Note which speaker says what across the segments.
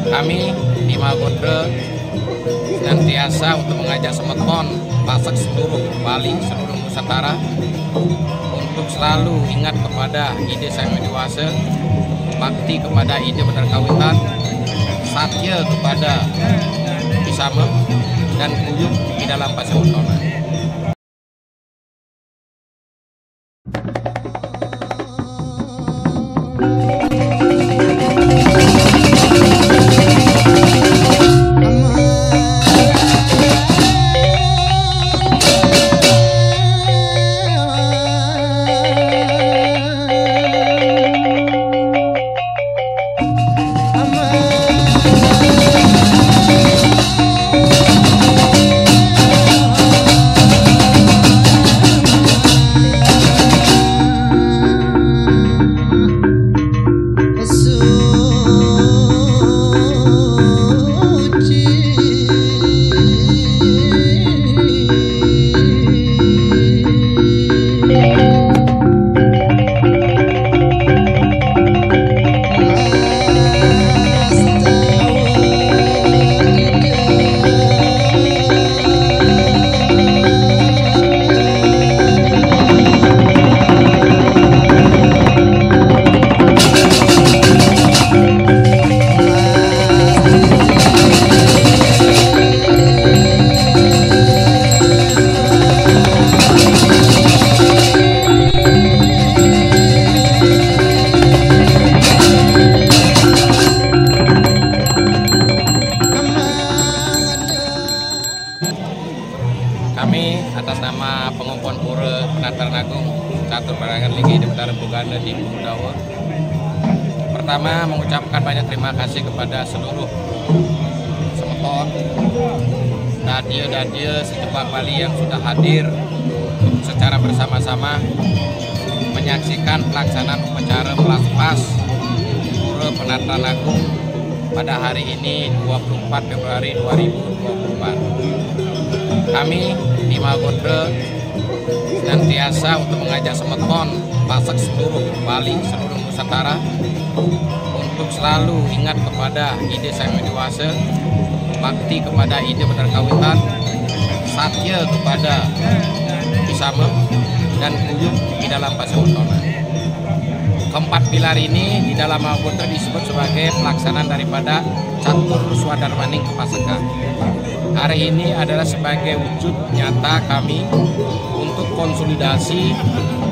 Speaker 1: Kami di Mahagodre senantiasa untuk mengajak semeton Pasak seluruh Bali, seluruh Nusantara untuk selalu ingat kepada ide Sang Hyang Widi Wasa, bakti kepada ide Benar Kawitan, satya kepada Pisama, dan kuyup di dalam pasemetonan. Kami atas nama pengumpul pura Penataran Agung Catur Barangan Ligi Deputara Buganda di Budawa, pertama mengucapkan banyak terima kasih kepada seluruh semeton dadia sejebak Bali yang sudah hadir secara bersama-sama menyaksikan pelaksanaan upacara melaspas Pura Penataran Agung pada hari ini 24 Februari 2024. Kami di Mahagodre senantiasa untuk mengajak semeton Pasak seluruh Bali, seluruh Nusantara untuk selalu ingat kepada ide Sang Hyang Widi Wasa, bakti kepada ide Benar Kawitan, satya kepada Pisama, dan kuyup di dalam pasemetonan. Keempat pilar ini di dalam Mahagodre disebut sebagai pelaksanaan daripada Catur Swadarmaning Kepasaka. Hari ini adalah sebagai wujud nyata kami untuk konsolidasi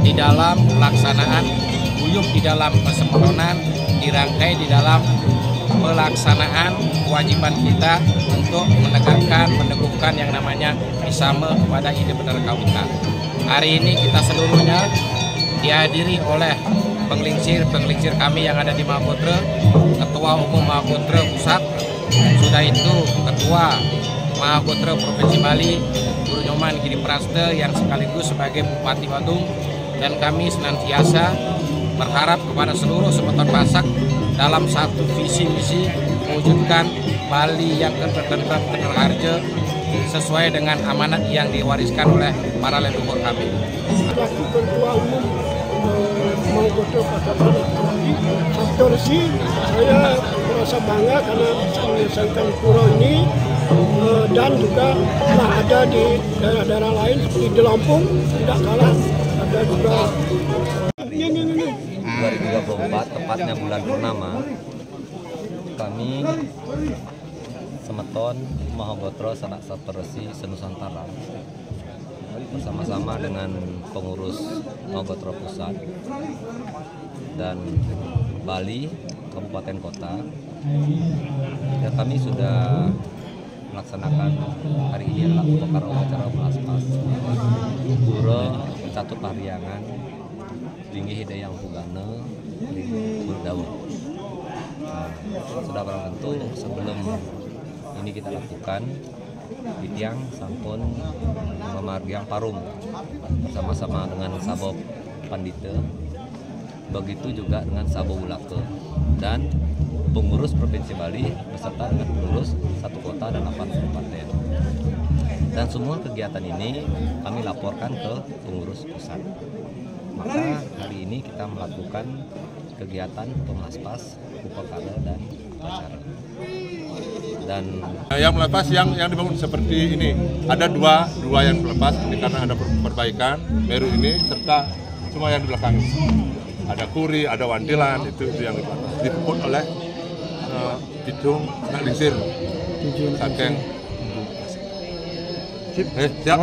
Speaker 1: di dalam pelaksanaan kuyup di dalam pasemetonan, dirangkai di dalam pelaksanaan kewajiban kita untuk menegakkan, meneguhkan yang namanya Pisama kepada ide Benar Kawitan. Hari ini kita seluruhnya dihadiri oleh penggelincir kami yang ada di Mahagodre, Ketua Umum Mahagodre Pusat, sudah itu Ketua Mahagodre Provinsi Bali, Guru Nyoman Giri Praste yang sekaligus sebagai Bupati Badung, dan kami senantiasa berharap kepada seluruh semeton Pasak dalam satu visi misi mewujudkan Bali yang tentram, terharja sesuai dengan amanat yang diwariskan oleh para leluhur kami.
Speaker 2: Ketua Umum Mahagodre pada Sabtu Resi, saya merasa bangga karena bisa menyelesaikan pura ini, dan juga telah ada di daerah-daerah lain seperti di Lampung, tidak kalah ada juga.
Speaker 3: 2024 tepatnya bulan purnama, kami semeton Mahagodre Sanak Sabtu Resi Senusantara bersama-sama dengan pengurus Mahagodre Pusat dan Bali Kabupaten Kota, ya kami sudah melaksanakan hari ini adalah upacara melaspas Pura Catur Pariangan Tinggi Hidayang Bugana di Budawa. Sudah barang tentu sebelum ini kita lakukan, Bitiang sampun memargiang parum bersama-sama dengan Sabo Pandita, begitu juga dengan Sabo Wulake dan pengurus Provinsi Bali beserta dengan pengurus kota dan 8 kabupaten. Dan semua kegiatan ini kami laporkan ke pengurus pusat. Maka hari ini kita melakukan kegiatan pemaspas, upacara dan upacara. Dan
Speaker 4: yang melepas yang dibangun seperti ini ada dua yang melepas ini karena ada perbaikan Meru ini serta semua yang di belakang ada kuri, ada wantilan itu yang dipuput oleh Pitung Lingsir Sakeng. Siap.